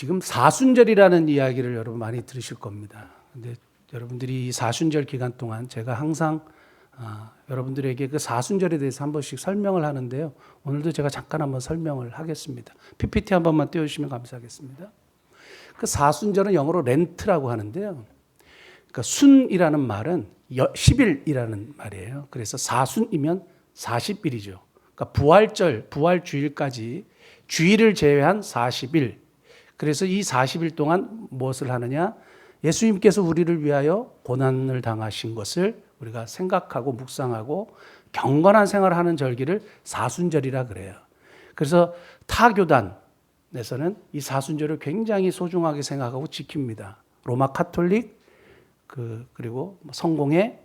지금 사순절이라는 이야기를 여러분 많이 들으실 겁니다. 근데 여러분들이 이 사순절 기간 동안 제가 항상 여러분들에게 그 사순절에 대해서 한 번씩 설명을 하는데요. 오늘도 제가 잠깐 한번 설명을 하겠습니다. PPT 한 번만 띄워주시면 감사하겠습니다. 그 사순절은 영어로 렌트라고 하는데요. 그러니까 순이라는 말은 10일이라는 말이에요. 그래서 사순이면 40일이죠. 그러니까 부활절, 부활주일까지 주일을 제외한 40일. 그래서 이 40일 동안 무엇을 하느냐? 예수님께서 우리를 위하여 고난을 당하신 것을 우리가 생각하고 묵상하고 경건한 생활을 하는 절기를 사순절이라 그래요. 그래서 타 교단에서는 이 사순절을 굉장히 소중하게 생각하고 지킵니다. 로마 카톨릭 그리고 성공회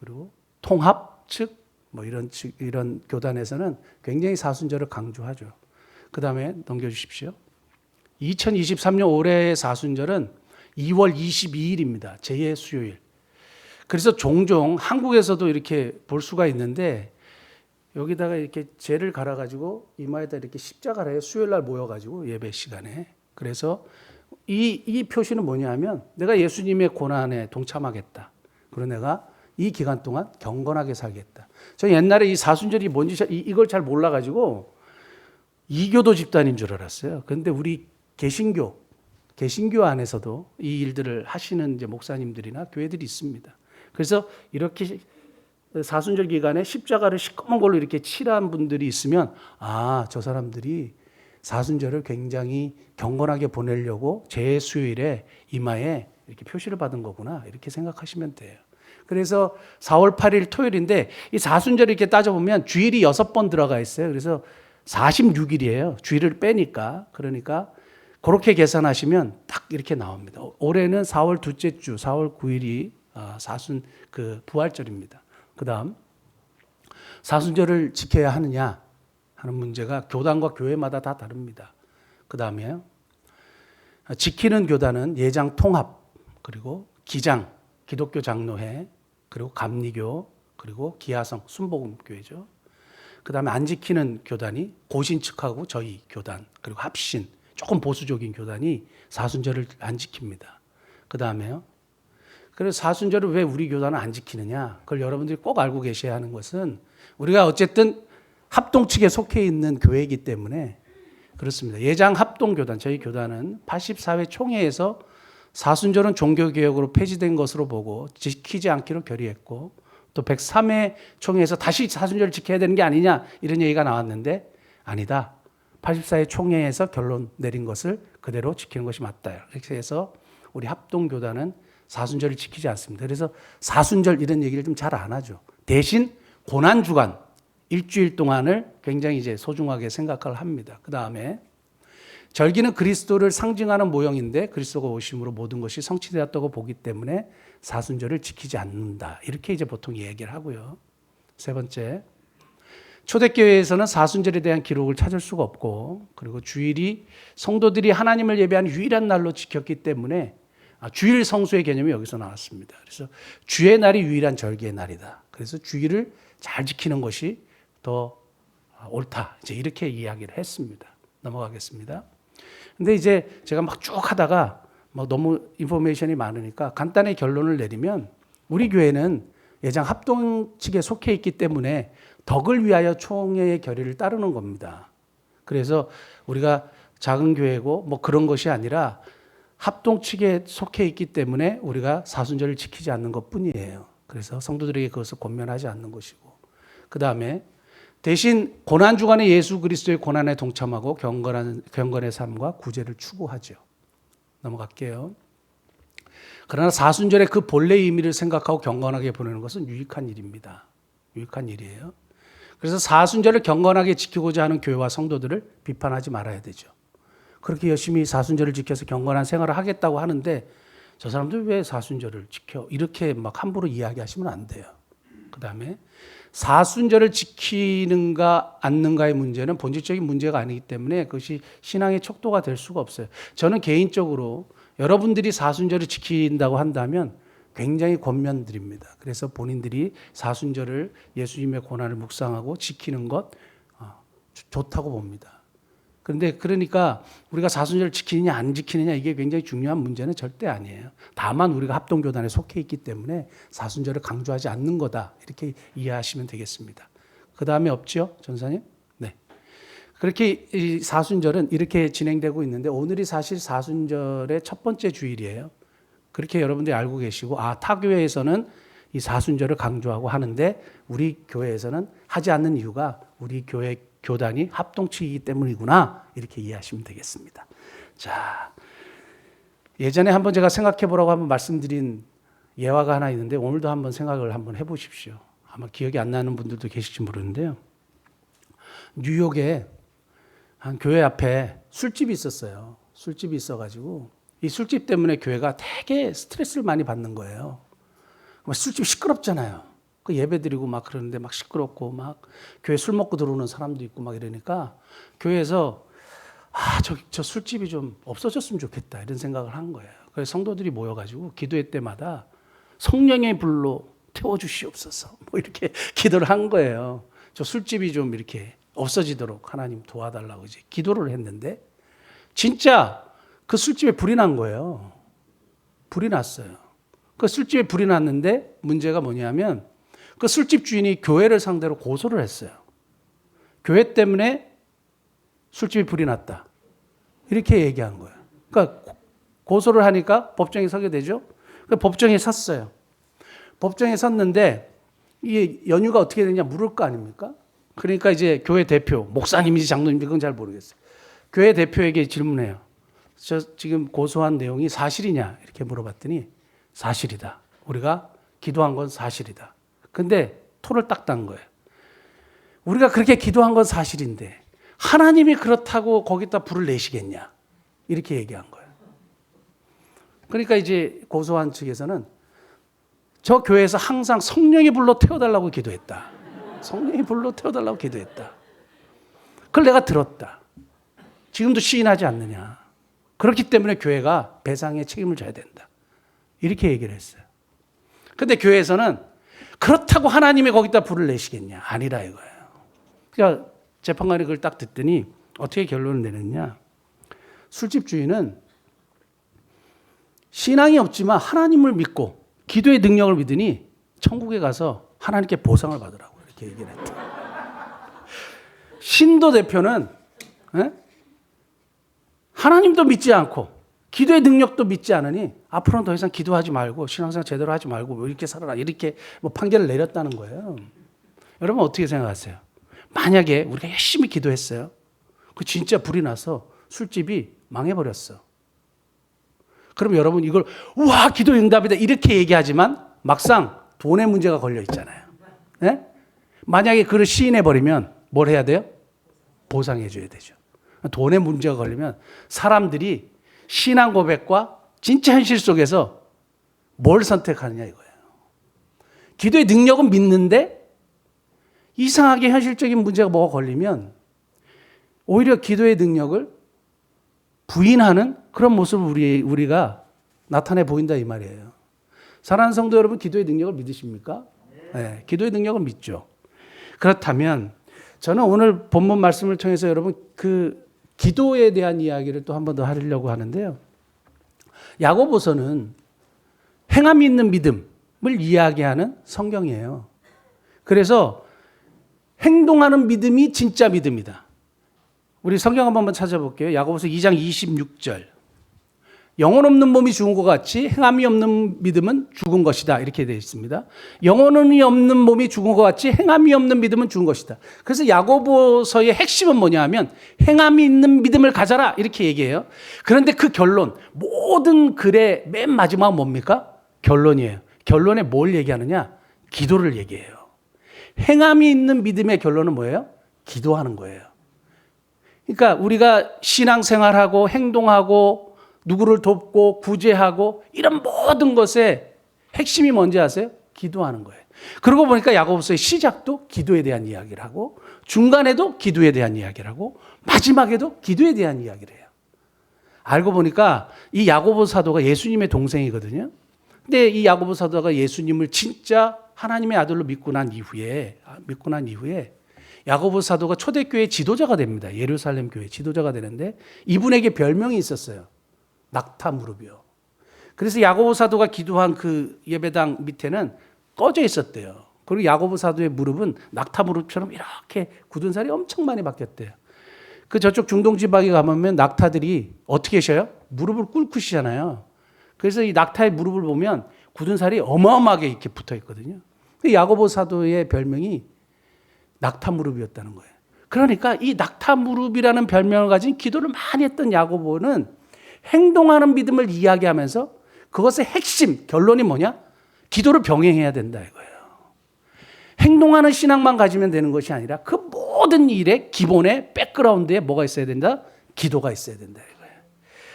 그리고 통합 측 뭐 이런 교단에서는 굉장히 사순절을 강조하죠. 그다음에 넘겨주십시오. 2023년 올해의 사순절은 2월 22일입니다. 제2의 수요일. 그래서 종종 한국에서도 이렇게 볼 수가 있는데 여기다가 이렇게 재를 갈아가지고 이마에다 이렇게 십자가를 해요. 수요일 날 모여가지고 예배 시간에. 그래서 이 표시는 뭐냐면 내가 예수님의 고난에 동참하겠다. 그리고 내가 이 기간 동안 경건하게 살겠다. 저 옛날에 이 사순절이 뭔지 이걸 잘 몰라가지고 이교도 집단인 줄 알았어요. 그런데 우리 개신교 안에서도 이 일들을 하시는 이제 목사님들이나 교회들이 있습니다. 그래서 이렇게 사순절 기간에 십자가를 시꺼먼 걸로 이렇게 칠한 분들이 있으면 저 사람들이 사순절을 굉장히 경건하게 보내려고 제 수요일에 이마에 이렇게 표시를 받은 거구나 이렇게 생각하시면 돼요. 그래서 4월 8일 토요일인데 이 사순절을 이렇게 따져보면 주일이 6번 들어가 있어요. 그래서 46일이에요. 주일을 빼니까. 그러니까 그렇게 계산하시면 딱 이렇게 나옵니다. 올해는 4월 둘째 주, 4월 9일이 부활절입니다. 그 다음, 사순절을 지켜야 하느냐 하는 문제가 교단과 교회마다 다 다릅니다. 그 다음에 지키는 교단은 예장 통합, 그리고 기장, 기독교 장로회, 그리고 감리교, 그리고 기하성, 순복음교회죠. 그 다음에 안 지키는 교단이 고신 측하고 저희 교단, 그리고 합신, 조금 보수적인 교단이 사순절을 안 지킵니다. 그 다음에요. 그래서 사순절을 왜 우리 교단은 안 지키느냐? 그걸 여러분들이 꼭 알고 계셔야 하는 것은 우리가 어쨌든 합동 측에 속해 있는 교회이기 때문에 그렇습니다. 예장 합동교단, 저희 교단은 84회 총회에서 사순절은 종교개혁으로 폐지된 것으로 보고 지키지 않기로 결의했고 또 103회 총회에서 다시 사순절을 지켜야 되는 게 아니냐 이런 얘기가 나왔는데 아니다. 84회 총회에서 결론 내린 것을 그대로 지키는 것이 맞다. 이렇게 해서 우리 합동교단은 사순절을 지키지 않습니다. 그래서 사순절 이런 얘기를 좀 잘 안 하죠. 대신 고난주간 일주일 동안을 굉장히 이제 소중하게 생각을 합니다. 그 다음에 절기는 그리스도를 상징하는 모형인데 그리스도가 오심으로 모든 것이 성취되었다고 보기 때문에 사순절을 지키지 않는다. 이렇게 이제 보통 얘기를 하고요. 세 번째, 초대교회에서는 사순절에 대한 기록을 찾을 수가 없고 그리고 주일이 성도들이 하나님을 예배하는 유일한 날로 지켰기 때문에 주일 성수의 개념이 여기서 나왔습니다. 그래서 주의 날이 유일한 절기의 날이다. 그래서 주일을 잘 지키는 것이 더 옳다. 이제 이렇게 이야기를 했습니다. 넘어가겠습니다. 근데 이제 제가 막 쭉 하다가 너무 인포메이션이 많으니까 간단히 결론을 내리면 우리 교회는 예장 합동 측에 속해 있기 때문에 덕을 위하여 총회의 결의를 따르는 겁니다. 그래서 우리가 작은 교회고 그런 것이 아니라 합동 측에 속해 있기 때문에 우리가 사순절을 지키지 않는 것뿐이에요. 그래서 성도들에게 그것을 권면하지 않는 것이고 그 다음에 대신 고난주간에 예수 그리스도의 고난에 동참하고 경건의 삶과 구제를 추구하죠. 넘어갈게요. 그러나 사순절의 그 본래의 의미를 생각하고 경건하게 보내는 것은 유익한 일입니다. 유익한 일이에요. 그래서 사순절을 경건하게 지키고자 하는 교회와 성도들을 비판하지 말아야 되죠. 그렇게 열심히 사순절을 지켜서 경건한 생활을 하겠다고 하는데 저 사람들 왜 사순절을 지켜? 이렇게 함부로 이야기하시면 안 돼요. 그 다음에 사순절을 지키는가 않는가의 문제는 본질적인 문제가 아니기 때문에 그것이 신앙의 척도가 될 수가 없어요. 저는 개인적으로 여러분들이 사순절을 지킨다고 한다면 굉장히 권면드립니다. 그래서 본인들이 사순절을 예수님의 고난을 묵상하고 지키는 것 좋다고 봅니다. 그런데 그러니까 우리가 사순절을 지키느냐 안 지키느냐 이게 굉장히 중요한 문제는 절대 아니에요. 다만 우리가 합동교단에 속해 있기 때문에 사순절을 강조하지 않는 거다. 이렇게 이해하시면 되겠습니다. 그 다음에 없죠, 전사님? 네. 그렇게 이 사순절은 이렇게 진행되고 있는데 오늘이 사실 사순절의 첫 번째 주일이에요. 그렇게 여러분들이 알고 계시고 타 교회에서는 이 사순절을 강조하고 하는데 우리 교회에서는 하지 않는 이유가 우리 교회 교단이 합동치이기 때문이구나 이렇게 이해하시면 되겠습니다. 자, 예전에 한번 제가 생각해 보라고 한번 말씀드린 예화가 하나 있는데 오늘도 한번 생각을 한번 해보십시오. 아마 기억이 안 나는 분들도 계실지 모르는데요. 뉴욕에 한 교회 앞에 술집이 있었어요. 술집이 있어가지고 이 술집 때문에 교회가 되게 스트레스를 많이 받는 거예요. 술집 시끄럽잖아요. 그 예배드리고 막 그러는데 막 시끄럽고 막 교회 술 먹고 들어오는 사람도 있고 막 이러니까 교회에서 저 술집이 좀 없어졌으면 좋겠다 이런 생각을 한 거예요. 그래서 성도들이 모여가지고 기도회 때마다 성령의 불로 태워주시옵소서 뭐 이렇게 기도를 한 거예요. 저 술집이 좀 이렇게 없어지도록 하나님 도와달라고 이제 기도를 했는데 진짜 그 술집에 불이 난 거예요. 불이 났어요. 그 술집에 불이 났는데 문제가 뭐냐면 그 술집 주인이 교회를 상대로 고소를 했어요. 교회 때문에 술집에 불이 났다. 이렇게 얘기한 거예요. 그러니까 고소를 하니까 법정에 서게 되죠. 법정에 섰어요. 법정에 섰는데 이 연유가 어떻게 되냐 물을 거 아닙니까? 그러니까 이제 교회 대표, 목사님인지 장로님인지 그건 잘 모르겠어요. 교회 대표에게 질문해요. 저 지금 고소한 내용이 사실이냐? 이렇게 물어봤더니 사실이다. 우리가 기도한 건 사실이다. 근데 토를 딱 단 거예요. 우리가 그렇게 기도한 건 사실인데 하나님이 그렇다고 거기다 불을 내시겠냐? 이렇게 얘기한 거예요. 그러니까 이제 고소한 측에서는 저 교회에서 항상 성령의 불로 태워달라고 기도했다. 성령의 불로 태워달라고 기도했다. 그걸 내가 들었다. 지금도 시인하지 않느냐. 그렇기 때문에 교회가 배상의 책임을 져야 된다. 이렇게 얘기를 했어요. 근데 교회에서는 그렇다고 하나님이 거기다 불을 내시겠냐? 아니라 이거예요. 그러니까 재판관이 그걸 딱 듣더니 어떻게 결론을 내렸냐? 술집 주인은 신앙이 없지만 하나님을 믿고 기도의 능력을 믿으니 천국에 가서 하나님께 보상을 받으라고 이렇게 얘기를 했다. 신도 대표는 하나님도 믿지 않고 기도의 능력도 믿지 않으니 앞으로는 더 이상 기도하지 말고 신앙생활 제대로 하지 말고 뭐 이렇게 살아라 이렇게 뭐 판결을 내렸다는 거예요. 여러분 어떻게 생각하세요? 만약에 우리가 열심히 기도했어요. 그 진짜 불이 나서 술집이 망해버렸어. 그럼 여러분 이걸 우와 기도 응답이다 이렇게 얘기하지만 막상 돈의 문제가 걸려 있잖아요. 네? 만약에 그걸 시인해버리면 뭘 해야 돼요? 보상해줘야 되죠. 돈의 문제가 걸리면 사람들이 신앙 고백과 진짜 현실 속에서 뭘 선택하느냐 이거예요. 기도의 능력은 믿는데 이상하게 현실적인 문제가 뭐가 걸리면 오히려 기도의 능력을 부인하는 그런 모습을 우리가 나타내 보인다 이 말이에요. 사랑하는 성도 여러분, 기도의 능력을 믿으십니까? 네, 기도의 능력을 믿죠. 그렇다면 저는 오늘 본문 말씀을 통해서 여러분 그 기도에 대한 이야기를 또 한 번 더 하려고 하는데요. 야고보서는 행함이 있는 믿음을 이야기하는 성경이에요. 그래서 행동하는 믿음이 진짜 믿음이다. 우리 성경 한번 찾아볼게요. 야고보서 2장 26절. 영혼 없는 몸이 죽은 것 같이 행함이 없는 믿음은 죽은 것이다. 이렇게 되어 있습니다. 영혼이 없는 몸이 죽은 것 같이 행함이 없는 믿음은 죽은 것이다. 그래서 야고보서의 핵심은 뭐냐 하면 행함이 있는 믿음을 가져라 이렇게 얘기해요. 그런데 그 결론, 모든 글의 맨 마지막은 뭡니까? 결론이에요. 결론에 뭘 얘기하느냐? 기도를 얘기해요. 행함이 있는 믿음의 결론은 뭐예요? 기도하는 거예요. 그러니까 우리가 신앙생활하고 행동하고 누구를 돕고 구제하고 이런 모든 것의 핵심이 뭔지 아세요? 기도하는 거예요. 그러고 보니까 야고보서의 시작도 기도에 대한 이야기를 하고 중간에도 기도에 대한 이야기를 하고 마지막에도 기도에 대한 이야기를 해요. 알고 보니까 이 야고보 사도가 예수님의 동생이거든요. 근데 이 야고보 사도가 예수님을 진짜 하나님의 아들로 믿고 난 이후에 야고보 사도가 초대교회 지도자가 됩니다. 예루살렘 교회 지도자가 되는데 이분에게 별명이 있었어요. 낙타 무릎이요. 그래서 야고보 사도가 기도한 그 예배당 밑에는 꺼져 있었대요. 그리고 야고보 사도의 무릎은 낙타 무릎처럼 이렇게 굳은 살이 엄청 많이 박혔대요. 그 저쪽 중동 지방에 가면 낙타들이 어떻게 쉬어요? 무릎을 꿇고 쉬잖아요. 그래서 이 낙타의 무릎을 보면 굳은 살이 어마어마하게 이렇게 붙어 있거든요. 야고보 사도의 별명이 낙타 무릎이었다는 거예요. 그러니까 이 낙타 무릎이라는 별명을 가진 기도를 많이 했던 야고보는 행동하는 믿음을 이야기하면서 그것의 핵심, 결론이 뭐냐? 기도를 병행해야 된다 이거예요. 행동하는 신앙만 가지면 되는 것이 아니라 그 모든 일의 기본에 백그라운드에 뭐가 있어야 된다? 기도가 있어야 된다 이거예요.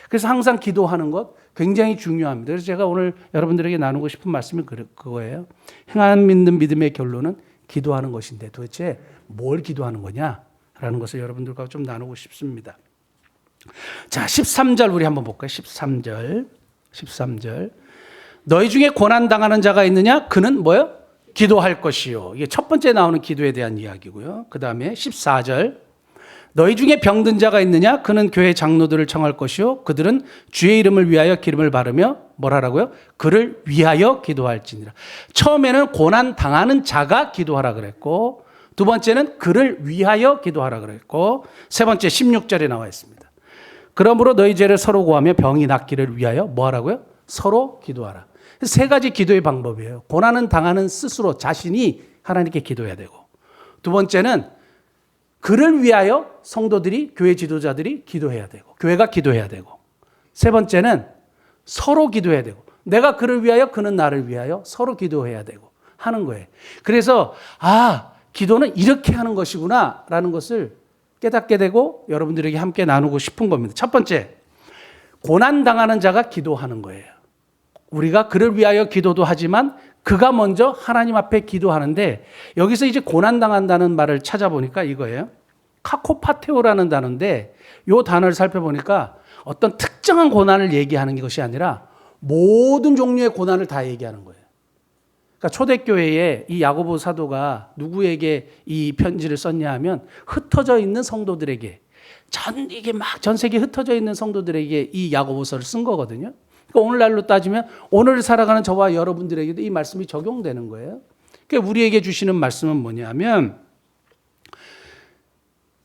그래서 항상 기도하는 것 굉장히 중요합니다. 그래서 제가 오늘 여러분들에게 나누고 싶은 말씀이 그거예요. 행한 믿는 믿음의 결론은 기도하는 것인데 도대체 뭘 기도하는 거냐라는 것을 여러분들과 좀 나누고 싶습니다. 자, 13절 우리 한번 볼까요? 13절. 너희 중에 고난당하는 자가 있느냐? 그는 뭐요? 기도할 것이요. 이게 첫 번째 나오는 기도에 대한 이야기고요. 그 다음에 14절. 너희 중에 병든 자가 있느냐? 그는 교회 장로들을 청할 것이요. 그들은 주의 이름을 위하여 기름을 바르며 뭐라라고요? 그를 위하여 기도할지니라. 처음에는 고난 당하는 자가 기도하라 그랬고, 두 번째는 그를 위하여 기도하라 그랬고, 세 번째 16절에 나와 있습니다. 그러므로 너희 죄를 서로 구하며 병이 낫기를 위하여 뭐 하라고요? 서로 기도하라. 세 가지 기도의 방법이에요. 고난은 당하는 스스로 자신이 하나님께 기도해야 되고, 두 번째는 그를 위하여 성도들이, 교회 지도자들이 기도해야 되고, 교회가 기도해야 되고, 세 번째는 서로 기도해야 되고, 내가 그를 위하여 그는 나를 위하여 서로 기도해야 되고 하는 거예요. 그래서 기도는 이렇게 하는 것이구나 라는 것을 깨닫게 되고 여러분들에게 함께 나누고 싶은 겁니다. 첫 번째, 고난당하는 자가 기도하는 거예요. 우리가 그를 위하여 기도도 하지만 그가 먼저 하나님 앞에 기도하는데, 여기서 이제 고난당한다는 말을 찾아보니까 이거예요. 카코파테오라는 단어인데, 이 단어를 살펴보니까 어떤 특정한 고난을 얘기하는 것이 아니라 모든 종류의 고난을 다 얘기하는 거예요. 그러니까 초대교회에 이 야고보 사도가 누구에게 이 편지를 썼냐 하면 흩어져 있는 성도들에게, 전 세계에 흩어져 있는 성도들에게 이 야고보서를 쓴 거거든요. 그러니까 오늘날로 따지면 오늘 살아가는 저와 여러분들에게도 이 말씀이 적용되는 거예요. 그러니까 우리에게 주시는 말씀은 뭐냐면,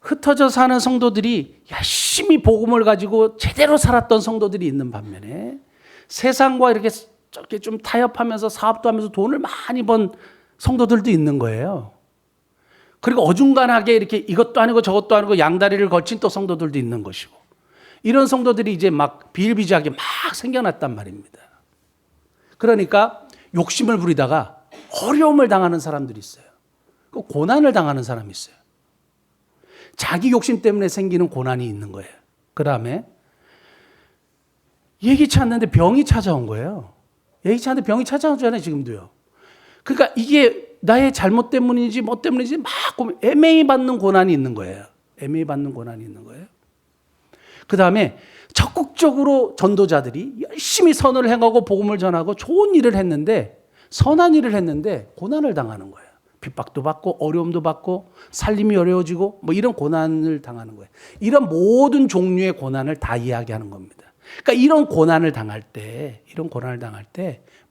흩어져 사는 성도들이 열심히 복음을 가지고 제대로 살았던 성도들이 있는 반면에 세상과 이렇게 좀 타협하면서 사업도 하면서 돈을 많이 번 성도들도 있는 거예요. 그리고 어중간하게 이렇게 이것도 아니고 저것도 아니고 양다리를 걸친 또 성도들도 있는 것이고, 이런 성도들이 이제 막 비일비재하게 막 생겨났단 말입니다. 그러니까 욕심을 부리다가 어려움을 당하는 사람들이 있어요. 그 고난을 당하는 사람이 있어요. 자기 욕심 때문에 생기는 고난이 있는 거예요. 그 다음에 예기치 않는데 병이 찾아온 거예요. 예기치 않는데 병이 찾아오잖아요, 지금도요. 그러니까 이게 나의 잘못 때문인지 뭐 때문인지 막 애매히 받는 고난이 있는 거예요. 애매히 받는 고난이 있는 거예요. 그 다음에 적극적으로 전도자들이 열심히 선을 행하고 복음을 전하고 좋은 일을 했는데, 선한 일을 했는데 고난을 당하는 거예요. 핍박도 받고 어려움도 받고 살림이 어려워지고 뭐 이런 고난을 당하는 거예요. 이런 모든 종류의 고난을 다 이야기하는 겁니다. 그러니까 이런 고난을 당할 때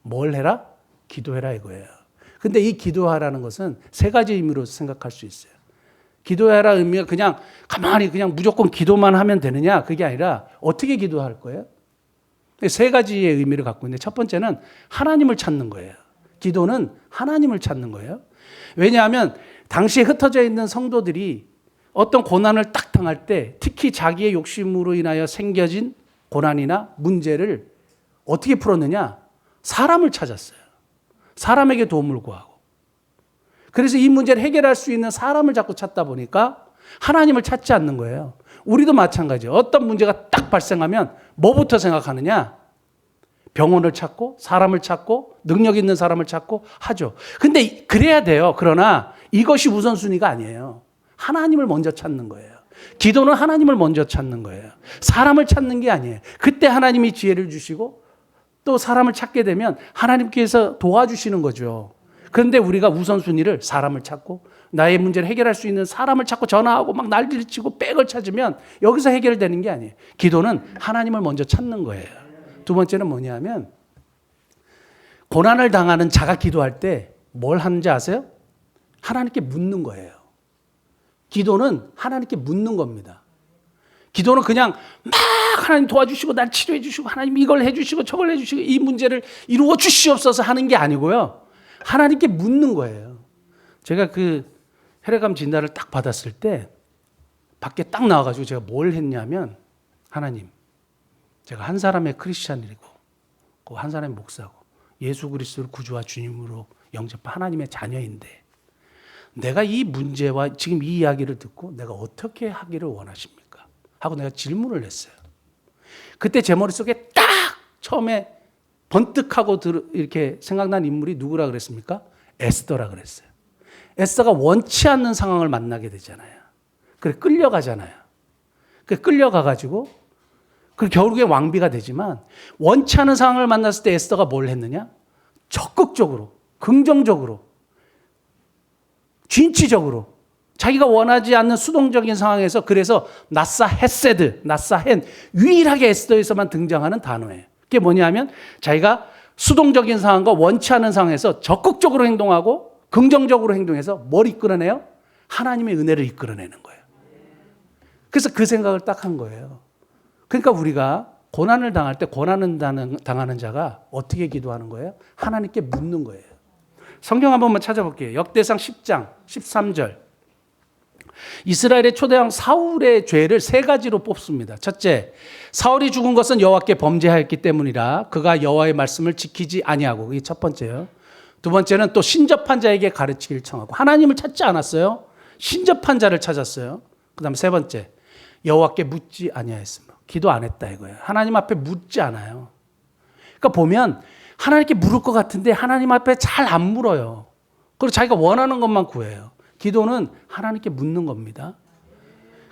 뭘 해라? 기도해라 이거예요. 근데 이 기도하라는 것은 세 가지 의미로 생각할 수 있어요. 기도해라 의미가 그냥 가만히 그냥 무조건 기도만 하면 되느냐? 그게 아니라 어떻게 기도할 거예요? 세 가지의 의미를 갖고 있는데, 첫 번째는 하나님을 찾는 거예요. 기도는 하나님을 찾는 거예요. 왜냐하면 당시에 흩어져 있는 성도들이 어떤 고난을 딱 당할 때 특히 자기의 욕심으로 인하여 생겨진 고난이나 문제를 어떻게 풀었느냐? 사람을 찾았어요. 사람에게 도움을 구하고. 그래서 이 문제를 해결할 수 있는 사람을 자꾸 찾다 보니까 하나님을 찾지 않는 거예요. 우리도 마찬가지예요. 어떤 문제가 딱 발생하면 뭐부터 생각하느냐? 병원을 찾고 사람을 찾고 능력 있는 사람을 찾고 하죠. 근데 그래야 돼요. 그러나 이것이 우선순위가 아니에요. 하나님을 먼저 찾는 거예요. 기도는 하나님을 먼저 찾는 거예요. 사람을 찾는 게 아니에요. 그때 하나님이 지혜를 주시고 또 사람을 찾게 되면 하나님께서 도와주시는 거죠. 그런데 우리가 우선순위를 사람을 찾고 나의 문제를 해결할 수 있는 사람을 찾고 전화하고 막 난리를 치고 백을 찾으면 여기서 해결되는 게 아니에요. 기도는 하나님을 먼저 찾는 거예요. 두 번째는 뭐냐면 고난을 당하는 자가 기도할 때 뭘 하는지 아세요? 하나님께 묻는 거예요. 기도는 하나님께 묻는 겁니다. 기도는 그냥 막 하나님 도와주시고 날 치료해 주시고 하나님 이걸 해 주시고 저걸 해 주시고 이 문제를 이루어 주시옵소서 하는 게 아니고요. 하나님께 묻는 거예요. 제가 그 혈액암 진단을 딱 받았을 때 밖에 딱 나와가지고 제가 뭘 했냐면 하나님, 제가 한 사람의 크리스찬이고 한 사람의 목사고 예수 그리스도를 구주와 주님으로 영접한 하나님의 자녀인데 내가 이 문제와 지금 이 이야기를 듣고 내가 어떻게 하기를 원하십니까? 하고 내가 질문을 했어요. 그때 제 머릿속에 딱 처음에 번뜩하고 이렇게 생각난 인물이 누구라 그랬습니까? 에스더라 그랬어요. 에스더가 원치 않는 상황을 만나게 되잖아요. 그래 끌려가잖아요. 그래 끌려가가지고 그 결국에 왕비가 되지만 원치 않은 상황을 만났을 때 에스더가 뭘 했느냐? 적극적으로, 긍정적으로, 진취적으로 자기가 원하지 않는 수동적인 상황에서 그래서 나사 헤세드, 나사 헨 유일하게 에스더에서만 등장하는 단어예요. 그게 뭐냐면 자기가 수동적인 상황과 원치 않은 상황에서 적극적으로 행동하고 긍정적으로 행동해서 뭘 이끌어내요? 하나님의 은혜를 이끌어내는 거예요. 그래서 그 생각을 딱 한 거예요. 그러니까 우리가 고난을 당할 때 고난을 당하는 자가 어떻게 기도하는 거예요? 하나님께 묻는 거예요. 성경 한번만 찾아볼게요. 역대상 10장 13절. 이스라엘의 초대왕 사울의 죄를 세 가지로 뽑습니다. 첫째, 사울이 죽은 것은 여호와께 범죄하였기 때문이라 그가 여호와의 말씀을 지키지 아니하고, 이게 첫 번째요. 두 번째는 또 신접한 자에게 가르치기를 청하고, 하나님을 찾지 않았어요. 신접한 자를 찾았어요. 그 다음에 세 번째, 여호와께 묻지 아니하였습니다. 기도 안 했다 이거예요. 하나님 앞에 묻지 않아요. 그러니까 보면 하나님께 물을 것 같은데 하나님 앞에 잘 안 물어요. 그리고 자기가 원하는 것만 구해요. 기도는 하나님께 묻는 겁니다.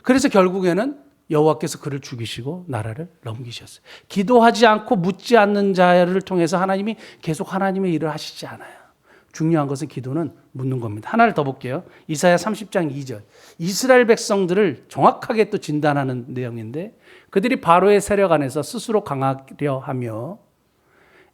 그래서 결국에는 여호와께서 그를 죽이시고 나라를 넘기셨어요. 기도하지 않고 묻지 않는 자를 통해서 하나님이 계속 하나님의 일을 하시지 않아요. 중요한 것은 기도는 묻는 겁니다. 하나를 더 볼게요. 이사야 30장 2절. 이스라엘 백성들을 정확하게 또 진단하는 내용인데 그들이 바로의 세력 안에서 스스로 강하려 하며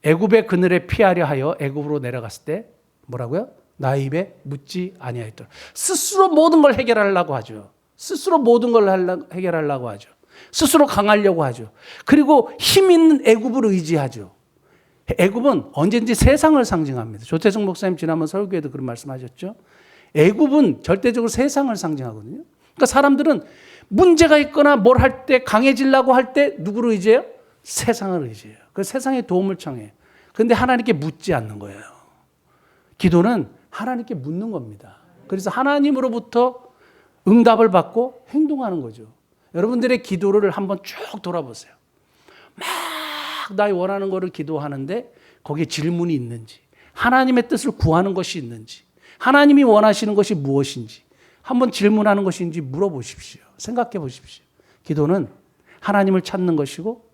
애굽의 그늘에 피하려 하여 애굽으로 내려갔을 때 뭐라고요? 나의 입에 묻지 아니하였더라. 스스로 모든 걸 해결하려고 하죠. 스스로 모든 걸 해결하려고 하죠. 스스로 강하려고 하죠. 그리고 힘 있는 애굽을 의지하죠. 애굽은 언제든지 세상을 상징합니다. 조태성 목사님 지난번 설교에도 그런 말씀하셨죠. 애굽은 절대적으로 세상을 상징하거든요. 그러니까 사람들은 문제가 있거나 뭘 할 때 강해지려고 할 때 누구를 의지해요? 세상을 의지해요. 그 세상의 도움을 청해요. 그런데 하나님께 묻지 않는 거예요. 기도는 하나님께 묻는 겁니다. 그래서 하나님으로부터 응답을 받고 행동하는 거죠. 여러분들의 기도를 한번 쭉 돌아보세요. 막 나의 원하는 거를 기도하는데 거기에 질문이 있는지, 하나님의 뜻을 구하는 것이 있는지, 하나님이 원하시는 것이 무엇인지 한번 질문하는 것인지 물어보십시오. 생각해 보십시오. 기도는 하나님을 찾는 것이고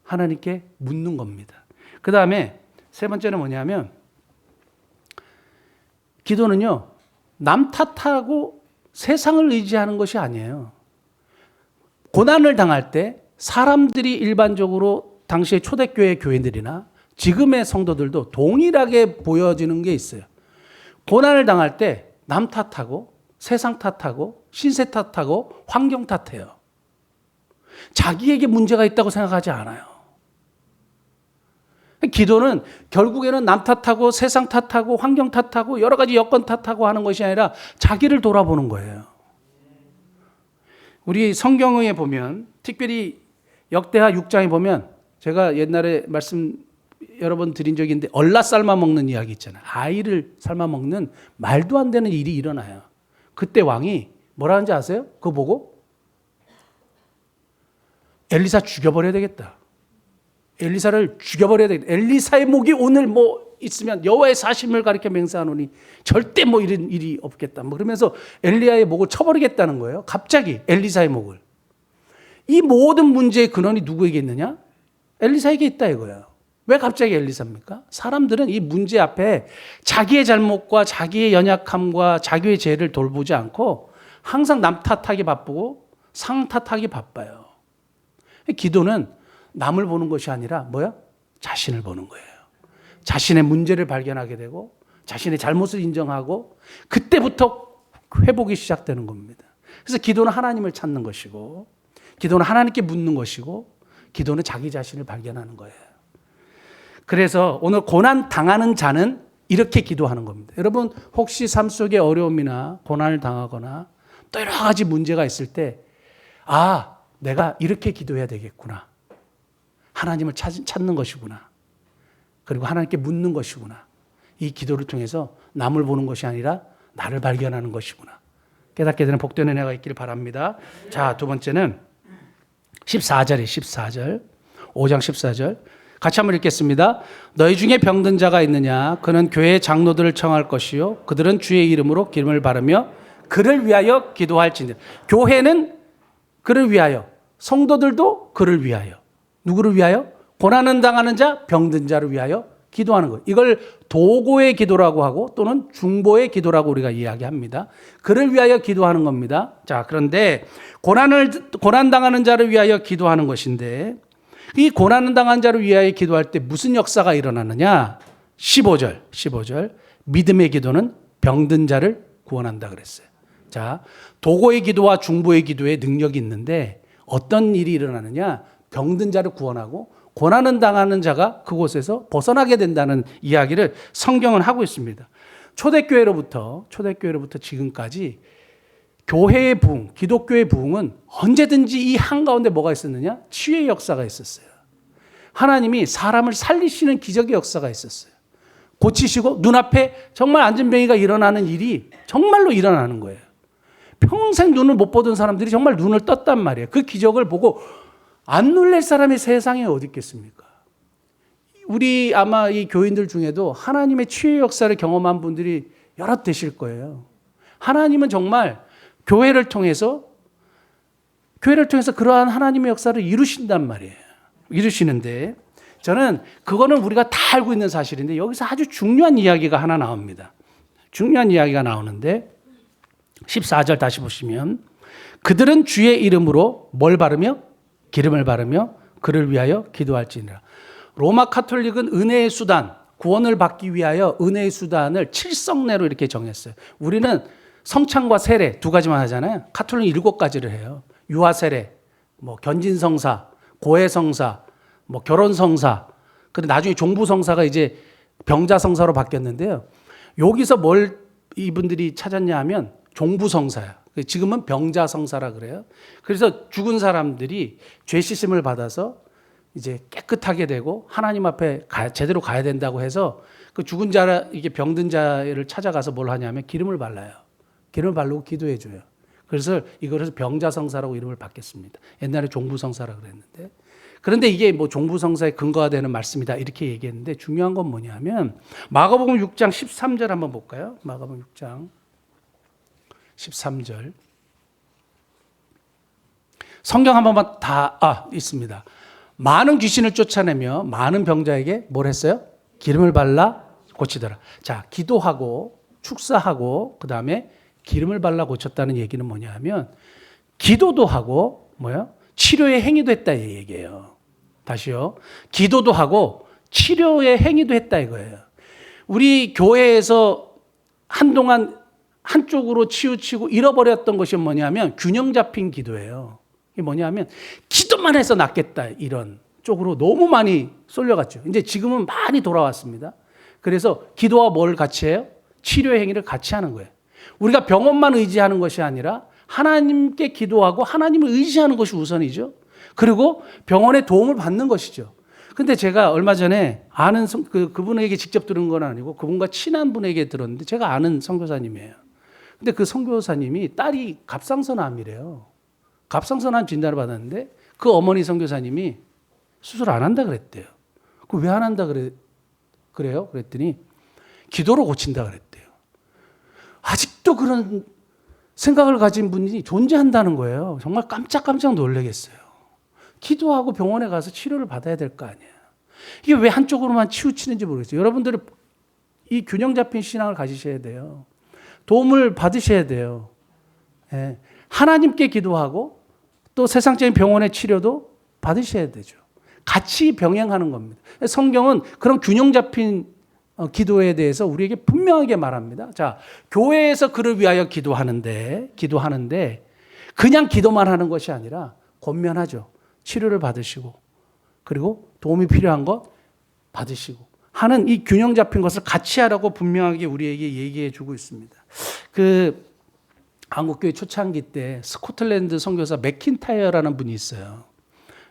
하나님께 묻는 겁니다. 그 다음에 세 번째는 뭐냐면 기도는요, 남 탓하고 세상을 의지하는 것이 아니에요. 고난을 당할 때 사람들이 일반적으로 당시의 초대교회 교인들이나 지금의 성도들도 동일하게 보여지는 게 있어요. 고난을 당할 때 남 탓하고 세상 탓하고 신세 탓하고 환경 탓해요. 자기에게 문제가 있다고 생각하지 않아요. 기도는 결국에는 남 탓하고 세상 탓하고 환경 탓하고 여러 가지 여건 탓하고 하는 것이 아니라 자기를 돌아보는 거예요. 우리 성경에 보면 특별히 역대하 6장에 보면 제가 옛날에 말씀 여러 번 드린 적이 있는데 얼라 삶아 먹는 이야기 있잖아요. 아이를 삶아 먹는 말도 안 되는 일이 일어나요. 그때 왕이 뭐라 하는지 아세요? 그거 보고 엘리사 죽여버려야 되겠다. 엘리사를 죽여버려야 되겠다. 엘리사의 목이 오늘 뭐 있으면 여호와의 사심을 가리켜 맹세하노니 절대 뭐 이런 일이 없겠다. 뭐 그러면서 엘리야의 목을 쳐버리겠다는 거예요. 갑자기 엘리사의 목을. 이 모든 문제의 근원이 누구에게 있느냐? 엘리사에게 있다 이거예요. 왜 갑자기 엘리사입니까? 사람들은 이 문제 앞에 자기의 잘못과 자기의 연약함과 자기의 죄를 돌보지 않고 항상 남 탓하기 바쁘고 상 탓하기 바빠요. 기도는 남을 보는 것이 아니라 뭐야? 자신을 보는 거예요. 자신의 문제를 발견하게 되고 자신의 잘못을 인정하고 그때부터 회복이 시작되는 겁니다. 그래서 기도는 하나님을 찾는 것이고 기도는 하나님께 묻는 것이고 기도는 자기 자신을 발견하는 거예요. 그래서 오늘 고난 당하는 자는 이렇게 기도하는 겁니다. 여러분 혹시 삶 속에 어려움이나 고난을 당하거나 또 여러 가지 문제가 있을 때 내가 이렇게 기도해야 되겠구나. 하나님을 찾는 것이구나. 그리고 하나님께 묻는 것이구나. 이 기도를 통해서 남을 보는 것이 아니라 나를 발견하는 것이구나. 깨닫게 되는 복된 은혜가 있기를 바랍니다. 자, 두 번째는 14절이에요. 14절. 5장 14절. 같이 한번 읽겠습니다. 너희 중에 병든 자가 있느냐? 그는 교회의 장로들을 청할 것이요. 그들은 주의 이름으로 기름을 바르며 그를 위하여 기도할지니라. 교회는 그를 위하여, 성도들도 그를 위하여. 누구를 위하여? 고난을 당하는 자, 병든 자를 위하여 기도하는 것. 이걸 도고의 기도라고 하고 또는 중보의 기도라고 우리가 이야기합니다. 그를 위하여 기도하는 겁니다. 자, 그런데 고난 당하는 자를 위하여 기도하는 것인데 이 고난 당한 자를 위하여 기도할 때 무슨 역사가 일어나느냐? 15절. 믿음의 기도는 병든 자를 구원한다 그랬어요. 자, 도고의 기도와 중보의 기도에 능력이 있는데 어떤 일이 일어나느냐? 병든 자를 구원하고 고난을 당하는 자가 그곳에서 벗어나게 된다는 이야기를 성경은 하고 있습니다. 초대교회로부터 지금까지 교회의 부흥, 기독교의 부흥은 언제든지 이 한가운데 뭐가 있었느냐? 치유의 역사가 있었어요. 하나님이 사람을 살리시는 기적의 역사가 있었어요. 고치시고 눈앞에 정말 안진뱅이가 일어나는 일이 정말로 일어나는 거예요. 평생 눈을 못 보던 사람들이 정말 눈을 떴단 말이에요. 그 기적을 보고 안 놀랄 사람이 세상에 어디 있겠습니까? 우리 아마 이 교인들 중에도 하나님의 치유의 역사를 경험한 분들이 여럿 되실 거예요. 하나님은 정말 교회를 통해서 그러한 하나님의 역사를 이루신단 말이에요. 이루시는데 저는 그거는 우리가 다 알고 있는 사실인데 여기서 아주 중요한 이야기가 하나 나옵니다. 중요한 이야기가 나오는데 14절 다시 보시면 그들은 주의 이름으로 뭘 바르며? 기름을 바르며 그를 위하여 기도할지니라. 로마 카톨릭은 은혜의 수단, 구원을 받기 위하여 은혜의 수단을 7성례로 이렇게 정했어요. 우리는 성찬과 세례 두 가지만 하잖아요. 카톨릭은 7가지를 해요. 유아세례, 견진성사, 고해성사, 결혼성사, 그리고 나중에 종부성사가 이제 병자성사로 바뀌었는데요. 여기서 뭘 이분들이 찾았냐 하면 종부성사야. 지금은 병자성사라 그래요. 그래서 죽은 사람들이 죄 씻음을 받아서 이제 깨끗하게 되고 하나님 앞에 제대로 가야 된다고 해서 그 죽은 자, 이게 병든 자를 찾아가서 뭘 하냐면 기름을 발라요. 기름을 바르고 기도해 줘요. 그래서 이거를 병자성사라고 이름을 받겠습니다. 옛날에 종부성사라 그랬는데. 그런데 이게 종부성사의 근거가 되는 말씀이다 이렇게 얘기했는데 중요한 건 뭐냐면 마가복음 6장 13절 한번 볼까요? 마가복음 6장 13절. 성경 한 번만 있습니다. 많은 귀신을 쫓아내며 많은 병자에게 뭘 했어요? 기름을 발라 고치더라. 자, 기도하고 축사하고 그다음에 기름을 발라 고쳤다는 얘기는 뭐냐 하면 기도도 하고 치료의 행위도 했다 이 얘기예요. 다시요. 기도도 하고 치료의 행위도 했다 이거예요. 우리 교회에서 한동안 한쪽으로 치우치고 잃어버렸던 것이 뭐냐면 균형 잡힌 기도예요. 이게 뭐냐면 기도만 해서 낫겠다 이런 쪽으로 너무 많이 쏠려갔죠. 이제 지금은 많이 돌아왔습니다. 그래서 기도와 뭘 같이 해요? 치료의 행위를 같이 하는 거예요. 우리가 병원만 의지하는 것이 아니라 하나님께 기도하고 하나님을 의지하는 것이 우선이죠. 그리고 병원의 도움을 받는 것이죠. 근데 제가 얼마 전에 아는 그분에게 직접 들은 건 아니고 그분과 친한 분에게 들었는데 제가 아는 선교사님이에요. 근데 그 선교사님이 딸이 갑상선암이래요. 갑상선암 진단을 받았는데 그 어머니 선교사님이 수술 안 한다 그랬대요. 그 왜 안 한다 그래요? 그랬더니 기도로 고친다 그랬대요. 아직도 그런 생각을 가진 분이 존재한다는 거예요. 정말 깜짝깜짝 놀라겠어요. 기도하고 병원에 가서 치료를 받아야 될 거 아니에요. 이게 왜 한쪽으로만 치우치는지 모르겠어요. 여러분들은 이 균형 잡힌 신앙을 가지셔야 돼요. 도움을 받으셔야 돼요. 예. 하나님께 기도하고 또 세상적인 병원의 치료도 받으셔야 되죠. 같이 병행하는 겁니다. 성경은 그런 균형 잡힌 기도에 대해서 우리에게 분명하게 말합니다. 자, 교회에서 그를 위하여 기도하는데 그냥 기도만 하는 것이 아니라 권면하죠. 치료를 받으시고 그리고 도움이 필요한 것 받으시고 하는 이 균형 잡힌 것을 같이 하라고 분명하게 우리에게 얘기해 주고 있습니다. 그 한국교회 초창기 때 스코틀랜드 선교사 맥킨타이어라는 분이 있어요.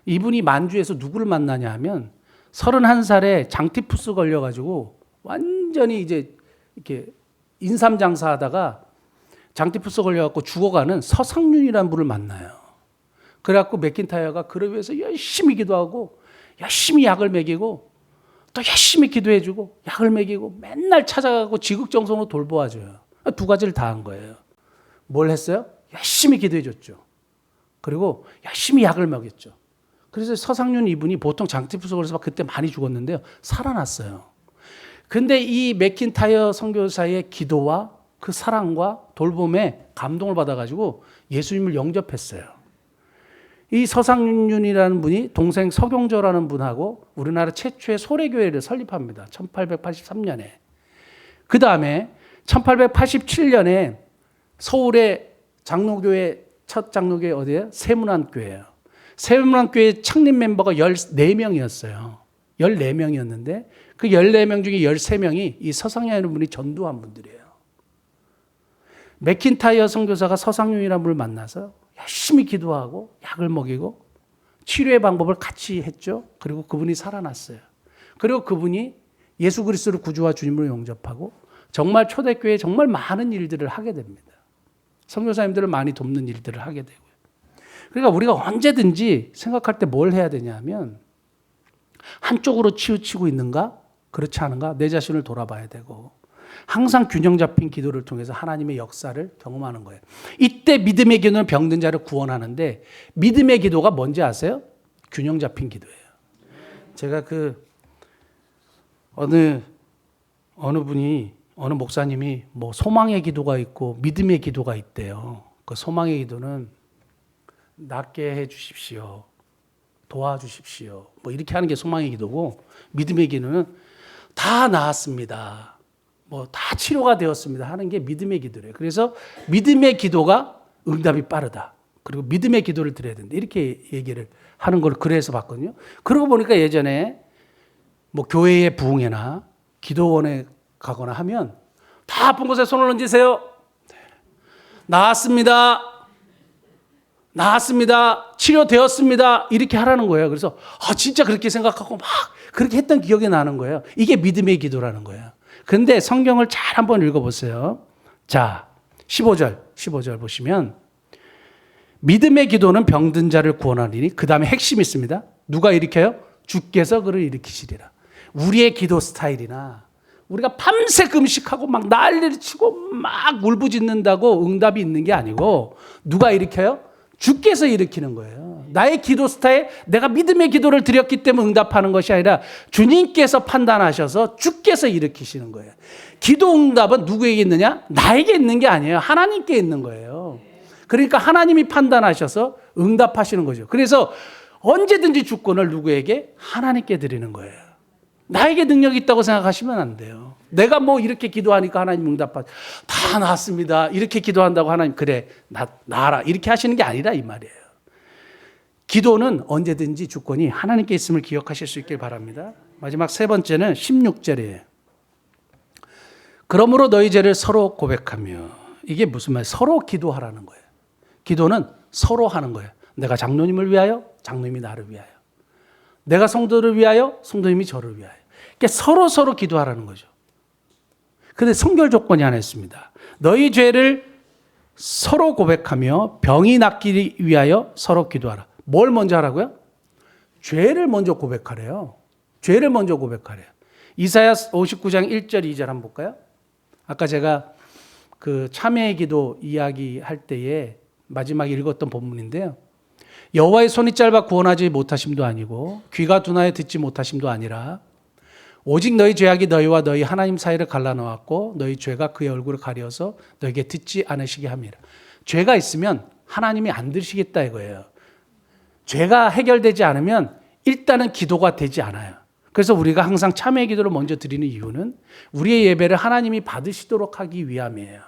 이분이 만주에서 누구를 만나냐 하면 31살에 장티푸스 걸려가지고 완전히 이제 이렇게 인삼장사하다가 장티푸스 걸려갖고 죽어가는 서상륜이라는 분을 만나요. 그래갖고 맥킨타이어가 그를 위해서 열심히 기도하고 열심히 약을 먹이고 또 열심히 기도해주고 약을 먹이고 맨날 찾아가고 지극정성으로 돌보아줘요. 두 가지를 다 한 거예요. 뭘 했어요? 열심히 기도해줬죠. 그리고 열심히 약을 먹였죠. 그래서 서상륜 이분이 보통 장티푸스 걸려서 그때 많이 죽었는데요. 살아났어요. 근데 이 맥킨타이어 선교사의 기도와 그 사랑과 돌봄에 감동을 받아가지고 예수님을 영접했어요. 이 서상륜이라는 분이 동생 서경조라는 분하고 우리나라 최초의 소래교회를 설립합니다. 1883년에. 그 다음에 1887년에 서울의 장로교회, 첫 장로교회 어디예요? 세문안교회예요. 세문안교회 창립 멤버가 14명이었어요. 14명이었는데 그 14명 중에 13명이 이 서상륜이라는 분이 전도한 분들이에요. 맥킨타이어 선교사가 서상륜이라는 분을 만나서 열심히 기도하고 약을 먹이고 치료의 방법을 같이 했죠. 그리고 그분이 살아났어요. 그리고 그분이 예수 그리스도를 구주와 주님으로 영접하고 정말 초대교회에 정말 많은 일들을 하게 됩니다. 선교사님들을 많이 돕는 일들을 하게 되고요. 그러니까 우리가 언제든지 생각할 때 뭘 해야 되냐면 한쪽으로 치우치고 있는가? 그렇지 않은가? 내 자신을 돌아봐야 되고 항상 균형 잡힌 기도를 통해서 하나님의 역사를 경험하는 거예요. 이때 믿음의 기도는 병든 자를 구원하는데 믿음의 기도가 뭔지 아세요? 균형 잡힌 기도예요. 제가 어느 분이 어느 목사님이 뭐 소망의 기도가 있고 믿음의 기도가 있대요. 그 소망의 기도는 낫게 해 주십시오. 도와주십시오. 뭐 이렇게 하는 게 소망의 기도고 믿음의 기도는 다 나았습니다. 뭐 다 치료가 되었습니다 하는 게 믿음의 기도래요. 그래서 믿음의 기도가 응답이 빠르다. 그리고 믿음의 기도를 드려야 된다. 이렇게 얘기를 하는 걸 글에서 봤거든요. 그러고 보니까 예전에 뭐 교회의 부흥회나 기도원에 가거나 하면 다 아픈 곳에 손을 얹으세요. 나았습니다. 치료되었습니다. 이렇게 하라는 거예요. 그래서 진짜 그렇게 생각하고 막 그렇게 했던 기억이 나는 거예요. 이게 믿음의 기도라는 거예요. 그런데 성경을 잘 한번 읽어보세요. 자, 15절 보시면 믿음의 기도는 병든 자를 구원하리니 그 다음에 핵심이 있습니다. 누가 일으켜요? 주께서 그를 일으키시리라. 우리의 기도 스타일이나 우리가 밤새 금식하고 막 난리를 치고 막 울부짖는다고 응답이 있는 게 아니고 누가 일으켜요? 주께서 일으키는 거예요. 나의 기도 스타일, 내가 믿음의 기도를 드렸기 때문에 응답하는 것이 아니라 주님께서 판단하셔서 주께서 일으키시는 거예요. 기도 응답은 누구에게 있느냐? 나에게 있는 게 아니에요. 하나님께 있는 거예요. 그러니까 하나님이 판단하셔서 응답하시는 거죠. 그래서 언제든지 주권을 누구에게? 하나님께 드리는 거예요. 나에게 능력이 있다고 생각하시면 안 돼요. 내가 뭐 이렇게 기도하니까 하나님 응답하죠. 다 나았습니다. 이렇게 기도한다고 하나님 그래 나아라 이렇게 하시는 게 아니라 이 말이에요. 기도는 언제든지 주권이 하나님께 있음을 기억하실 수 있길 바랍니다. 마지막 세 번째는 16절이에요. 그러므로 너희 죄를 서로 고백하며 이게 무슨 말이에요? 서로 기도하라는 거예요. 기도는 서로 하는 거예요. 내가 장로님을 위하여 장로님이 나를 위하여 내가 성도를 위하여 성도님이 저를 위하여 그러니까 서로 기도하라는 거죠. 그런데 성결 조건이 하나 있습니다. 너희 죄를 서로 고백하며 병이 낫기 위하여 서로 기도하라. 뭘 먼저 하라고요? 죄를 먼저 고백하래요. 죄를 먼저 고백하래요. 이사야 59장 1절 2절 한번 볼까요? 아까 제가 그 참회의 기도 이야기할 때에 마지막에 읽었던 본문인데요. 여호와의 손이 짧아 구원하지 못하심도 아니고 귀가 둔하여 듣지 못하심도 아니라 오직 너희 죄악이 너희와 너희 하나님 사이를 갈라놓았고 너희 죄가 그의 얼굴을 가려서 너에게 듣지 않으시게 함이라. 죄가 있으면 하나님이 안 들으시겠다 이거예요. 죄가 해결되지 않으면 일단은 기도가 되지 않아요. 그래서 우리가 항상 참회 기도를 먼저 드리는 이유는 우리의 예배를 하나님이 받으시도록 하기 위함이에요.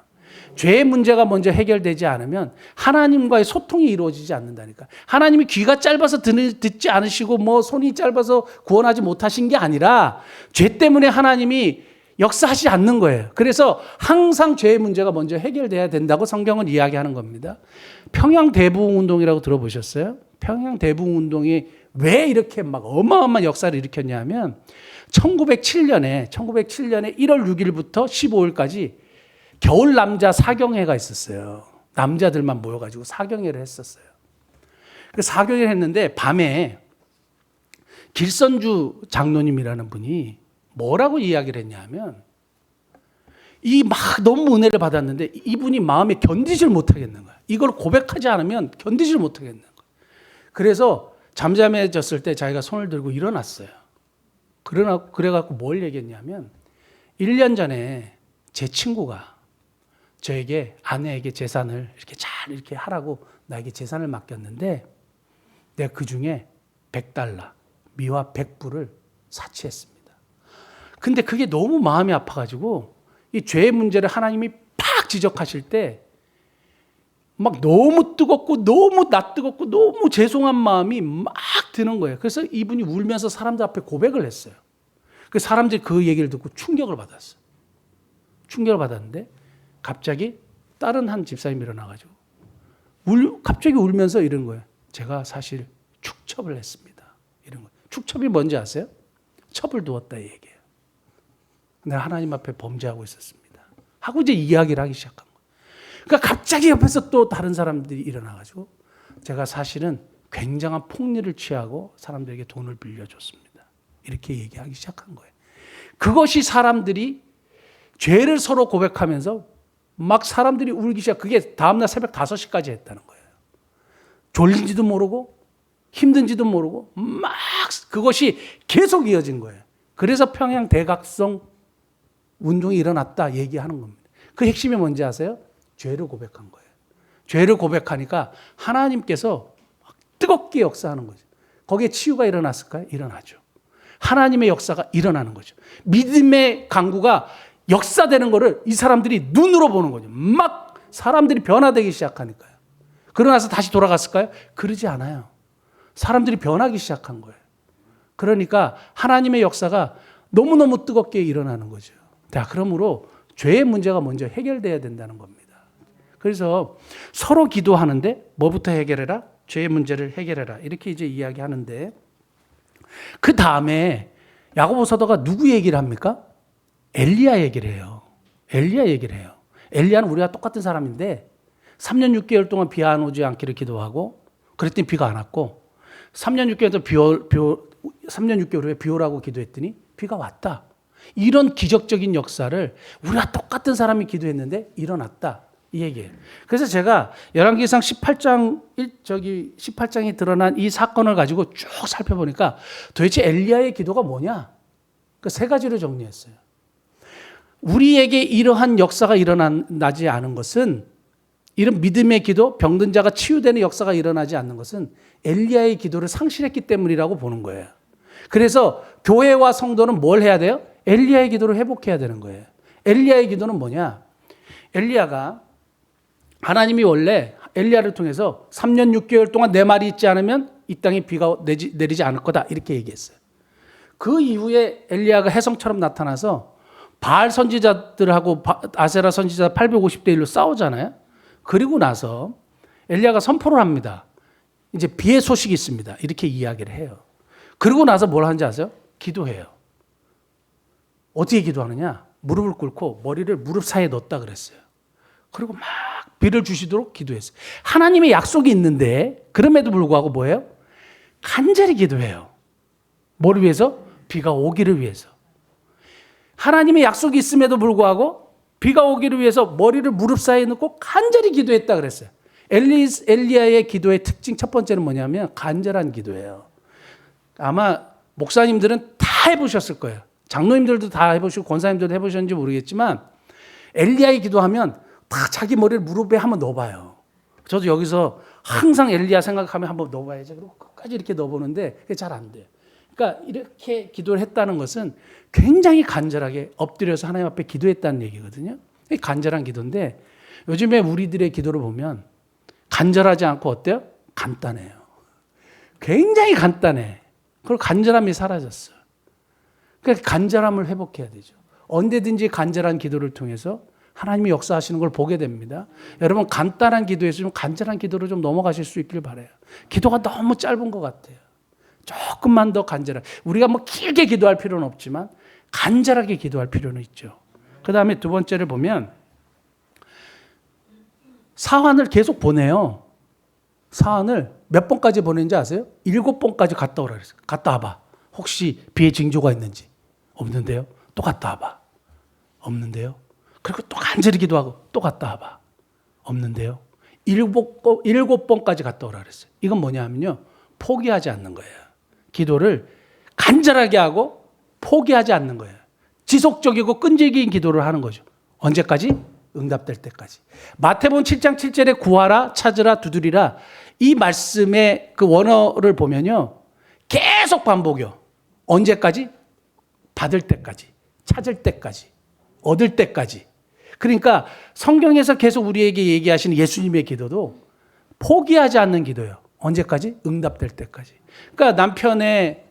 죄의 문제가 먼저 해결되지 않으면 하나님과의 소통이 이루어지지 않는다니까. 하나님이 귀가 짧아서 듣지 않으시고 뭐 손이 짧아서 구원하지 못하신 게 아니라 죄 때문에 하나님이 역사하지 않는 거예요. 그래서 항상 죄의 문제가 먼저 해결돼야 된다고 성경은 이야기하는 겁니다. 평양대부흥운동이라고 들어보셨어요? 평양대부흥운동이 왜 이렇게 막 어마어마한 역사를 일으켰냐면 1907년에 1월 6일부터 15일까지 겨울 남자 사경회가 있었어요. 남자들만 모여가지고 사경회를 했었어요. 그 사경회를 했는데 밤에 길선주 장로님이라는 분이 뭐라고 이야기를 했냐면 이 막 너무 은혜를 받았는데 이분이 마음에 견디질 못하겠는 거야. 이걸 고백하지 않으면 견디질 못하겠는 거야. 그래서 잠잠해졌을 때 자기가 손을 들고 일어났어요. 그래갖고 뭘 얘기했냐면 1년 전에 제 친구가 저에게 아내에게 재산을 이렇게 잘 이렇게 하라고 나에게 재산을 맡겼는데 내가 그 중에 $100, 미화 100불을 사치했습니다. 근데 그게 너무 마음이 아파가지고 이 죄의 문제를 하나님이 팍 지적하실 때 막 너무 뜨겁고 너무 낯뜨겁고 너무 죄송한 마음이 막 드는 거예요. 그래서 이분이 울면서 사람들 앞에 고백을 했어요. 그 사람들이 그 얘기를 듣고 충격을 받았어요. 충격을 받았는데 갑자기 다른 한 집사님이 일어나가지고 갑자기 울면서 이런 거예요. 제가 사실 축첩을 했습니다. 이런 거예요. 축첩이 뭔지 아세요? 첩을 두었다 이 얘기예요. 내가 하나님 앞에 범죄하고 있었습니다. 하고 이제 이야기를 하기 시작한 거예요. 그러니까 갑자기 옆에서 또 다른 사람들이 일어나가지고 제가 사실은 굉장한 폭리를 취하고 사람들에게 돈을 빌려줬습니다. 이렇게 얘기하기 시작한 거예요. 그것이 사람들이 죄를 서로 고백하면서 막 사람들이 울기 시작. 그게 다음날 새벽 5시까지 했다는 거예요. 졸린지도 모르고 힘든지도 모르고 막 그것이 계속 이어진 거예요. 그래서 평양 대각성 운동이 일어났다 얘기하는 겁니다. 그 핵심이 뭔지 아세요? 죄를 고백한 거예요. 죄를 고백하니까 하나님께서 뜨겁게 역사하는 거죠. 거기에 치유가 일어났을까요? 일어나죠. 하나님의 역사가 일어나는 거죠. 믿음의 강구가 역사되는 거를 이 사람들이 눈으로 보는 거죠. 막 사람들이 변화되기 시작하니까요. 그러고 나서 다시 돌아갔을까요? 그러지 않아요. 사람들이 변하기 시작한 거예요. 그러니까 하나님의 역사가 너무너무 뜨겁게 일어나는 거죠. 자, 그러므로 죄의 문제가 먼저 해결돼야 된다는 겁니다. 그래서 서로 기도하는데 뭐부터 해결해라? 죄의 문제를 해결해라. 이렇게 이제 이야기하는데 그 다음에 야고보 사도가 누구 얘기를 합니까? 엘리야 얘기를 해요. 엘리야 얘기를 해요. 엘리야는 우리가 똑같은 사람인데 3년 6개월 동안 비 안 오지 않기를 기도하고 그랬더니 비가 안 왔고 3년 6개월 후에 비 오라고 기도했더니 비가 왔다. 이런 기적적인 역사를 우리가 똑같은 사람이 기도했는데 일어났다. 이 얘기예요. 그래서 제가 열왕기상 18장에 드러난 이 사건을 가지고 쭉 살펴보니까 도대체 엘리야의 기도가 뭐냐? 그 세 가지로 정리했어요. 우리에게 이러한 역사가 일어나지 않은 것은 이런 믿음의 기도, 병든 자가 치유되는 역사가 일어나지 않는 것은 엘리야의 기도를 상실했기 때문이라고 보는 거예요. 그래서 교회와 성도는 뭘 해야 돼요? 엘리야의 기도를 회복해야 되는 거예요. 엘리야의 기도는 뭐냐? 엘리야가 하나님이 원래 엘리야를 통해서 3년 6개월 동안 내 말이 있지 않으면 이 땅에 비가 내리지 않을 거다 이렇게 얘기했어요. 그 이후에 엘리야가 혜성처럼 나타나서 바알 선지자들하고 아세라 선지자 850대 1로 싸우잖아요. 그리고 나서 엘리야가 선포를 합니다. 이제 비의 소식이 있습니다. 이렇게 이야기를 해요. 그리고 나서 뭘 하는지 아세요? 기도해요. 어떻게 기도하느냐? 무릎을 꿇고 머리를 무릎 사이에 넣었다 그랬어요. 그리고 막 비를 주시도록 기도했어요. 하나님의 약속이 있는데 그럼에도 불구하고 뭐예요? 간절히 기도해요. 뭘 위해서? 비가 오기를 위해서. 하나님의 약속이 있음에도 불구하고 비가 오기를 위해서 머리를 무릎 사이에 넣고 간절히 기도했다 그랬어요. 엘리야의 기도의 특징 첫 번째는 뭐냐면 간절한 기도예요. 아마 목사님들은 다 해보셨을 거예요. 장로님들도 다 해보시고 권사님들도 해보셨는지 모르겠지만 엘리야의 기도하면 다 자기 머리를 무릎에 한번 넣어봐요. 저도 여기서 항상 엘리야 생각하면 한번 넣어봐야지. 그리고 끝까지 이렇게 넣어보는데 그게 잘 안 돼요. 그러니까 이렇게 기도를 했다는 것은 굉장히 간절하게 엎드려서 하나님 앞에 기도했다는 얘기거든요. 간절한 기도인데 요즘에 우리들의 기도를 보면 간절하지 않고 어때요? 간단해요. 굉장히 간단해. 그리고 간절함이 사라졌어요. 그러니까 간절함을 회복해야 되죠. 언제든지 간절한 기도를 통해서 하나님이 역사하시는 걸 보게 됩니다. 여러분 간단한 기도에서 좀 간절한 기도로 좀 넘어가실 수 있길 바라요. 기도가 너무 짧은 것 같아요. 조금만 더 간절하게. 우리가 뭐 길게 기도할 필요는 없지만 간절하게 기도할 필요는 있죠. 그 다음에 두 번째를 보면 사환을 계속 보내요. 사환을 몇 번까지 보낸지 아세요? 7번까지 갔다 오라 그랬어요. 갔다 와봐. 혹시 비의 징조가 있는지. 없는데요. 또 갔다 와봐. 없는데요. 그리고 또 간절히 기도하고 또 갔다 와봐. 없는데요. 7번까지 갔다 오라 그랬어요. 이건 뭐냐 하면요. 포기하지 않는 거예요. 기도를 간절하게 하고 포기하지 않는 거예요. 지속적이고 끈질긴 기도를 하는 거죠. 언제까지? 응답될 때까지. 마태복음 7장 7절에 구하라, 찾으라, 두드리라. 이 말씀의 그 원어를 보면요. 계속 반복이요. 언제까지? 받을 때까지. 찾을 때까지. 얻을 때까지. 그러니까 성경에서 계속 우리에게 얘기하시는 예수님의 기도도 포기하지 않는 기도예요. 언제까지? 응답될 때까지. 그러니까 남편의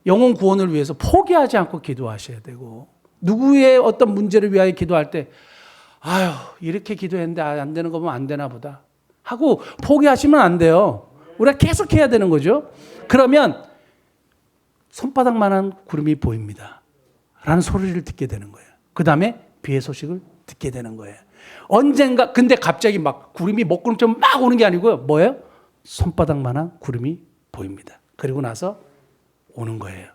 영혼 구원을 위해서 포기하지 않고 기도하셔야 되고 누구의 어떤 문제를 위하여 기도할 때 아유 이렇게 기도했는데 안 되는 거 보면 안 되나 보다 하고 포기하시면 안 돼요. 우리가 계속 해야 되는 거죠. 그러면 손바닥만한 구름이 보입니다. 라는 소리를 듣게 되는 거예요. 그 다음에 비의 소식을 듣게 되는 거예요. 언젠가 근데 갑자기 막 구름이 먹구름처럼 막 오는 게 아니고요. 뭐예요? 손바닥만한 구름이 보입니다. 그리고 나서 오는 거예요.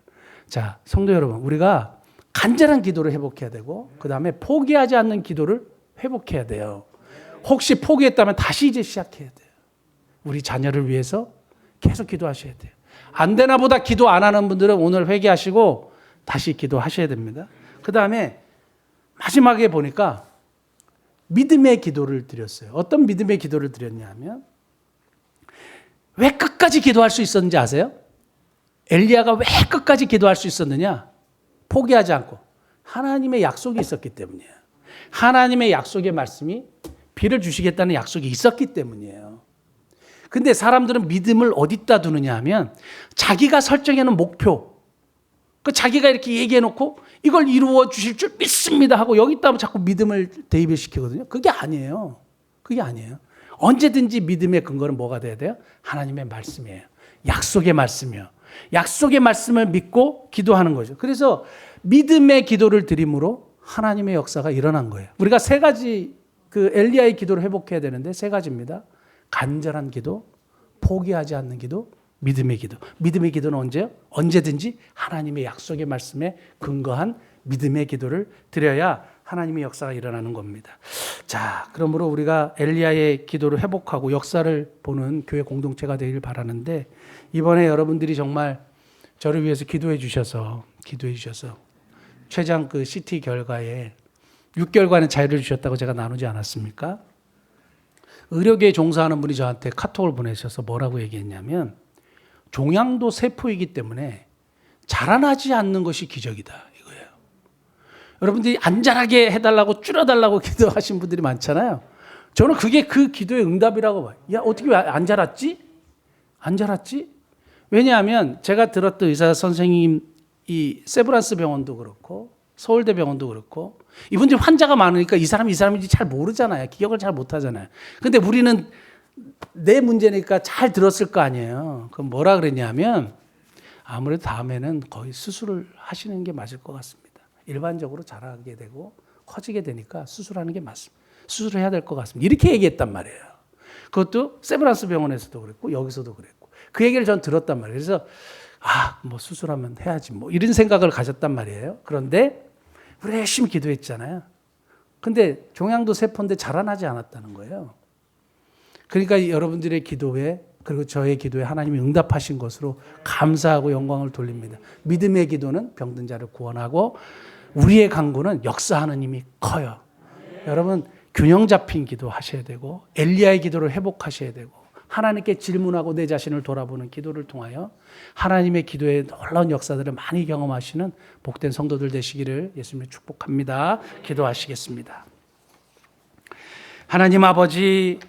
자, 성도 여러분, 우리가 간절한 기도를 회복해야 되고 그 다음에 포기하지 않는 기도를 회복해야 돼요. 혹시 포기했다면 다시 이제 시작해야 돼요. 우리 자녀를 위해서 계속 기도하셔야 돼요. 안 되나 보다 기도 안 하는 분들은 오늘 회개하시고 다시 기도하셔야 됩니다. 그 다음에 마지막에 보니까 믿음의 기도를 드렸어요. 어떤 믿음의 기도를 드렸냐 하면 왜 끝까지 기도할 수 있었는지 아세요? 엘리야가 왜 끝까지 기도할 수 있었느냐? 포기하지 않고 하나님의 약속이 있었기 때문이에요. 하나님의 약속의 말씀이 비를 주시겠다는 약속이 있었기 때문이에요. 근데 사람들은 믿음을 어디다 두느냐 하면 자기가 설정해놓은 목표, 그 자기가 이렇게 얘기해놓고 이걸 이루어 주실 줄 믿습니다 하고 여기다 자꾸 믿음을 대입을 시키거든요. 그게 아니에요. 그게 아니에요. 언제든지 믿음의 근거는 뭐가 돼야 돼요? 하나님의 말씀이에요. 약속의 말씀이요. 약속의 말씀을 믿고 기도하는 거죠. 그래서 믿음의 기도를 드림으로 하나님의 역사가 일어난 거예요. 우리가 세 가지 그 엘리야의 기도를 회복해야 되는데 세 가지입니다. 간절한 기도, 포기하지 않는 기도, 믿음의 기도. 믿음의 기도는 언제요? 언제든지 하나님의 약속의 말씀에 근거한 믿음의 기도를 드려야 하나님의 역사가 일어나는 겁니다. 자, 그러므로 우리가 엘리야의 기도를 회복하고 역사를 보는 교회 공동체가 되길 바라는데 이번에 여러분들이 정말 저를 위해서 기도해 주셔서 최장 그 CT 결과에 6개월간의 자유를 주셨다고 제가 나누지 않았습니까? 의료계에 종사하는 분이 저한테 카톡을 보내셔서 뭐라고 얘기했냐면 종양도 세포이기 때문에 자라나지 않는 것이 기적이다 이거예요. 여러분들이 안 자라게 해달라고 줄여달라고 기도하신 분들이 많잖아요. 저는 그게 그 기도의 응답이라고 봐요. 야 어떻게 왜 안 자랐지? 안 자랐지? 왜냐하면 제가 들었던 의사 선생님 이 세브란스 병원도 그렇고 서울대 병원도 그렇고 이분들이 환자가 많으니까 이 사람인지 잘 모르잖아요. 기억을 잘 못하잖아요. 근데 우리는 내 문제니까 잘 들었을 거 아니에요. 그럼 뭐라 그랬냐면 아무래도 다음에는 거의 수술을 하시는 게 맞을 것 같습니다. 일반적으로 자라게 되고 커지게 되니까 수술하는 게 맞습니다. 수술을 해야 될 것 같습니다. 이렇게 얘기했단 말이에요. 그것도 세브란스 병원에서도 그랬고 여기서도 그랬고 그 얘기를 전 들었단 말이에요. 그래서 뭐 수술하면 해야지 뭐 이런 생각을 가졌단 말이에요. 그런데 우리 열심히 기도했잖아요. 근데 종양도 세포인데 자라나지 않았다는 거예요. 그러니까 여러분들의 기도에 그리고 저의 기도에 하나님이 응답하신 것으로 감사하고 영광을 돌립니다. 믿음의 기도는 병든 자를 구원하고 우리의 간구는 역사하는 힘이 커요. 여러분 균형 잡힌 기도 하셔야 되고 엘리야의 기도를 회복하셔야 되고 하나님께 질문하고 내 자신을 돌아보는 기도를 통하여 하나님의 기도에 놀라운 역사들을 많이 경험하시는 복된 성도들 되시기를 예수님을 축복합니다. 기도하시겠습니다. 하나님 아버지,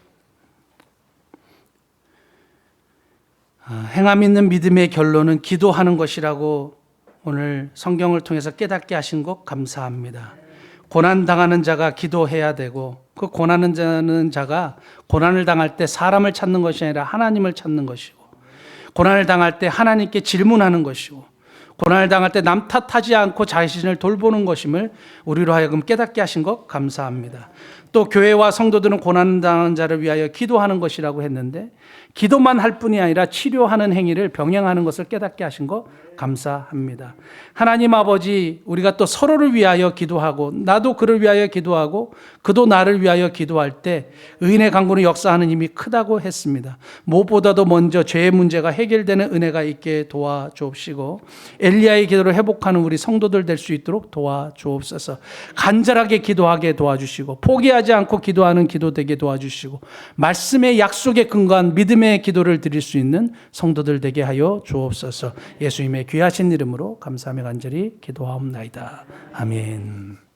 행함 있는 믿음의 결론은 기도하는 것이라고 오늘 성경을 통해서 깨닫게 하신 것 감사합니다. 고난당하는 자가 기도해야 되고 그 고난하는 자가 고난을 당할 때 사람을 찾는 것이 아니라 하나님을 찾는 것이고 고난을 당할 때 하나님께 질문하는 것이고 고난을 당할 때 남 탓하지 않고 자신을 돌보는 것임을 우리로 하여금 깨닫게 하신 것 감사합니다. 또 교회와 성도들은 고난당하는 자를 위하여 기도하는 것이라고 했는데 기도만 할 뿐이 아니라 치료하는 행위를 병행하는 것을 깨닫게 하신 것 감사합니다. 하나님 아버지, 우리가 또 서로를 위하여 기도하고 나도 그를 위하여 기도하고 그도 나를 위하여 기도할 때 의인의 간구는 역사하는 힘이 크다고 했습니다. 무엇보다도 먼저 죄의 문제가 해결되는 은혜가 있게 도와주옵시고 엘리야의 기도를 회복하는 우리 성도들 될 수 있도록 도와주옵소서. 간절하게 기도하게 도와주시고 포기하지 않고 기도하는 기도 되게 도와주시고 말씀의 약속에 근거한 믿음의 기도를 드릴 수 있는 성도들 되게 하여 주옵소서. 예수님의 귀하신 이름으로 감사하며 간절히 기도하옵나이다. 아멘.